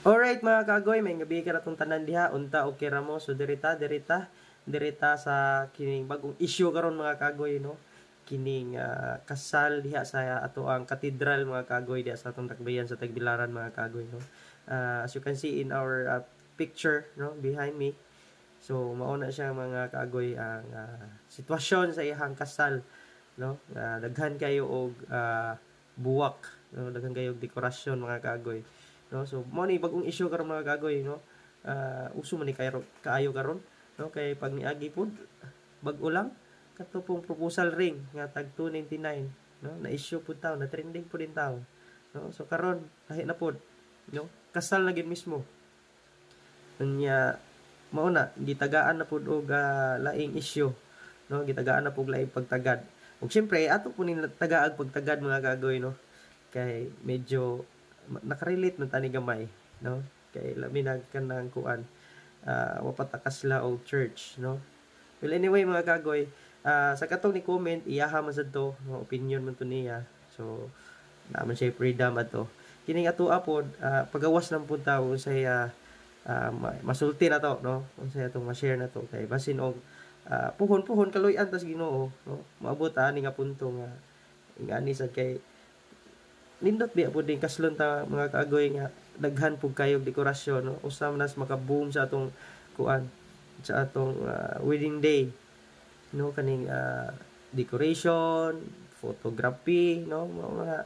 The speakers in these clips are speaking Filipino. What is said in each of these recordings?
Alright mga kagoy, may gabi ka na itong tanan diha, unta o kira mo. So dirita sa kining bagong issue karon mga kagoy, no? Kining kasal diha sa ato ang katedral mga kagoy diha sa atong Tacbayan sa Tagbilaran mga kagoy, no? As you can see in our picture, no, behind me. So mauna siya mga kagoy ang sitwasyon sa iyang kasal, no? Daghan kayo og buwak, no? Daghan kayo og dekorasyon mga kagoy. No, so mo ni bagong issue karon mga kagoy, no. Uso man ni kaayo karon, no, kay pag niagi pud bag-o lang kadto pong proposal ring nga tag 299, no, na issue pud taw, na trending pud din taw, no. So karon lahi na pud, no, kasal na gid mismo nya mao na gitagaan na pud og laing issue, no, gitagaan na pud laing pagtagad. Ug syempre ato po ni tagaag pagtagad mga kagoy, no, kay medyo nakarelate man tani gamay, no, kay labi na kanang kuan wapatakas la og church, no. Well anyway mga kagoy, sa katong ni comment iyaha man sad to, no, opinion man to niya, so naman siya freedom ato kining ato apod pagawas lang pud ta unsay masulti na to, no, unsay atong ma-share na to kay basin og puhon kaluy-an tas Ginoo, no, maabot ani nga punto nga ingani sad kay nindot biya pud din kaslon ta mga kaagoy nga daghan pug kayo dekorasyon, no, usam nas maka-boom sa atong kuan sa atong wedding day, no, kaning decoration, photography, no, mga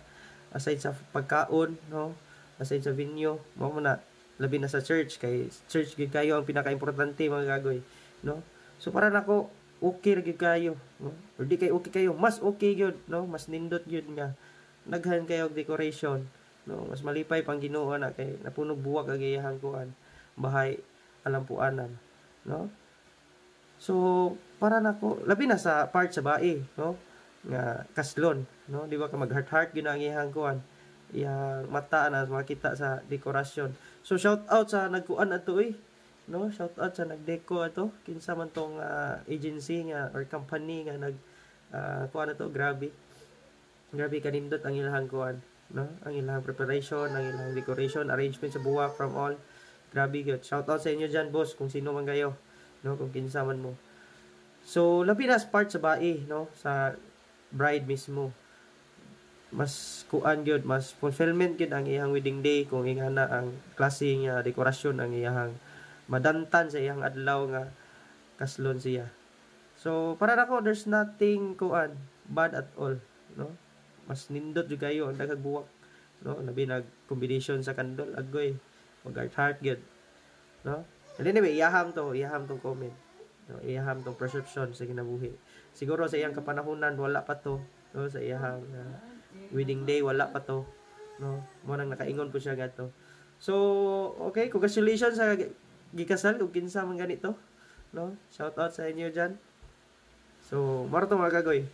aside sa pagkaon, no, aside sa venue, mo na labi na sa church kay church gid kayo ang pinaka-importante mga kaagoy, no. So para nako okay ra gid kayo, no, or di kay okay kayo, mas okay gyud, no, mas nindot gyud nga naghan kayo og decoration, no, mas malipay pang Ginoo na kay napunog buwak ang iyahang kuan bahay alampuanan, no. So para nako labi na sa part sa bae, no, nga kaslon, no, di ba ka mag heart gyud ang iyahang kuan, iyang mata na makita sa dekorasyon. So shout out sa nagkuan ato no, shout out sa nagdeco ato kinsa man tong agency nga or company nga nag kuan ato, grabe kanindot ang ilahang kuan, no, ang ilahang preparation, ang ilahang decoration, arrangement sa buwak from all, grabe gyud. Shout out sa inyo diyan boss kung sino man kayo, no, kung kinsa man mo. So labi na part sa bae, no, sa bride mismo, mas kuan gyud, mas fulfillment gyud ang iyang wedding day kung ingana ang klase nga dekorasyon ang iyang madantan sa iyang adlaw nga kaslon siya. So para nako there's nothing kuan bad at all, no, mas nindot jud kayo ang daghang buwak, no, labi nag combination sa kandol agoy mag heart gyud, no. And anyway iyaham tong comment, no, iyaham tong perception sa kinabuhi. Siguro sa iyang kapanahunan wala pa to, no, sa iyang wedding day wala pa to, no, mo nang nakaingon po siya gadto. So okay, congratulations sa gikasal ug kinsa man ganito, no, shout out sa inyo diyan. So maro to mga kagoy.